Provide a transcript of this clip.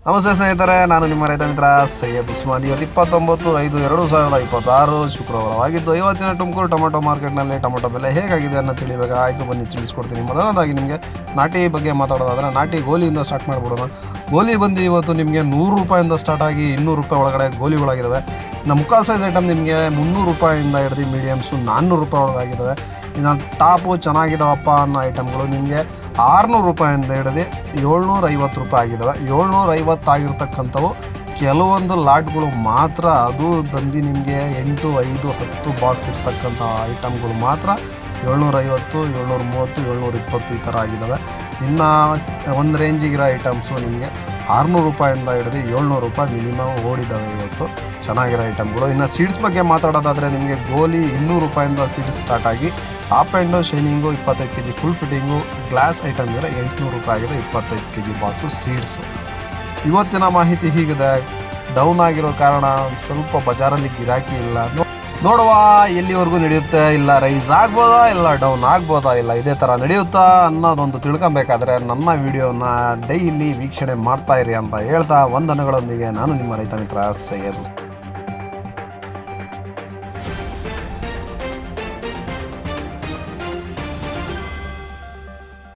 ನಮಸ್ತೆ ಸ್ನೇಹಿತರೆ, ನಾನು ನಿಮ್ಮ ರೈತ ಮಿತ್ರ ಸೈಯದ್ ಉಸ್ಮಾನ್. ಇವತ್ತು 29/5/2026 ಶುಕ್ರವಾರವಾಗಿದ್ದು, ಇವತ್ತಿನ ತುಮಕೂರು ಟೊಮೆಟೊ ಮಾರ್ಕೆಟ್ನಲ್ಲಿ ಟೊಮೆಟೊ ಬೆಲೆ ಹೇಗಾಗಿದೆ ಅನ್ನೋ ತಿಳಿವಾಗ ಆಯಿತು, ಬನ್ನಿ ತಿಳಿಸ್ಕೊಡ್ತೀನಿ. ಮೊದಲನೇದಾಗಿ ನಿಮಗೆ ನಾಟಿ ಬಗ್ಗೆ ಮಾತಾಡೋದಾದರೆ ನಾಟಿ ಗೋಲಿಯಿಂದ ಸ್ಟಾರ್ಟ್ ಮಾಡಿಬಿಡೋಣ. ಗೋಲಿ ಬಂದು ಇವತ್ತು ನಿಮಗೆ 100 ರೂಪಾಯಿಂದ ಸ್ಟಾರ್ಟ್ ಆಗಿ 200 ರೂಪಾಯಿ ಒಳಗಡೆ ಗೋಲಿಗಳಾಗಿದ್ದಾವೆ. ಇನ್ನು ಮುಕ್ಕಾಲು ಸೈಜ್ ಐಟಮ್ ನಿಮಗೆ 300 ರೂಪಾಯಿಂದ ಹಿಡಿದು ಮೀಡಿಯಮ್ಸು 400 ರೂಪಾಯಿ ಒಳಗಾಗಿದ್ದಾವೆ. ಇನ್ನು ಟಾಪು ಚೆನ್ನಾಗಿದ್ದಾವಪ್ಪ ಅನ್ನೋ ಐಟಮ್ಗಳು ನಿಮಗೆ 600 ರೂಪಾಯಿಂದ ಹಿಡಿದು 750 ರೂಪಾಯಿ ಆಗಿದ್ದಾವೆ. 750 ಆಗಿರ್ತಕ್ಕಂಥವು ಕೆಲವೊಂದು ಲಾಟ್ಗಳು ಮಾತ್ರ, ಅದು ಬಂದು ನಿಮಗೆ 8, 5, 10 ಬಾಕ್ಸ್ ಇರ್ತಕ್ಕಂಥ ಐಟಮ್ಗಳು ಮಾತ್ರ 750, 730, 720 ಈ ಥರ ಆಗಿದ್ದಾವೆ. ಇನ್ನು ಒಂದು ರೇಂಜಿಗಿರೋ ಐಟಮ್ಸು ನಿಮಗೆ 600 ರೂಪಾಯಿಂದ ಹಿಡಿದು 700 ರೂಪಾಯಿ ಮಿನಿಮಮ್ ಓಡಿದ್ದಾವೆ ಇವತ್ತು ಚೆನ್ನಾಗಿರೋ ಐಟಮ್ಗಳು. ಇನ್ನು ಸೀಡ್ಸ್ ಬಗ್ಗೆ ಮಾತಾಡೋದಾದರೆ ನಿಮಗೆ ಗೋಲಿ 200 ರೂಪಾಯಿಂದ ಸೀಡ್ಸ್ ಸ್ಟಾರ್ಟ್ ಆಗಿ top and shining 25 kg full fitting glass item ಇದ್ದರೆ 800 ರೂಪಾಯಿ ಆಗಿದೆ 25 kg ಬಾಕ್ಸು ಸೀಡ್ಸು. ಇವತ್ತಿನ ಮಾಹಿತಿ ಹೀಗಿದೆ. ಡೌನ್ ಆಗಿರೋ ಕಾರಣ ಸ್ವಲ್ಪ ಬಜಾರಲ್ಲಿ ಗಿರಾಕಿ ಇಲ್ಲ. ನೋಡುವ ಎಲ್ಲಿವರೆಗೂ ನಡೆಯುತ್ತೆ, ಇಲ್ಲ ರೈಸ್ ಆಗ್ಬೋದಾ, ಇಲ್ಲ ಡೌನ್ ಆಗ್ಬೋದಾ, ಇಲ್ಲ ಇದೇ ಥರ ನಡೆಯುತ್ತಾ ಅನ್ನೋದೊಂದು ತಿಳ್ಕೊಬೇಕಾದ್ರೆ ನನ್ನ ವಿಡಿಯೋನ ಡೈಲಿ ವೀಕ್ಷಣೆ ಮಾಡ್ತಾಯಿರಿ ಅಂತ ಹೇಳ್ತಾ ವಂದನೆಗಳೊಂದಿಗೆ ನಾನು ನಿಮ್ಮ ರೈತ ಮಿತ್ರ ಸೈಯದ್.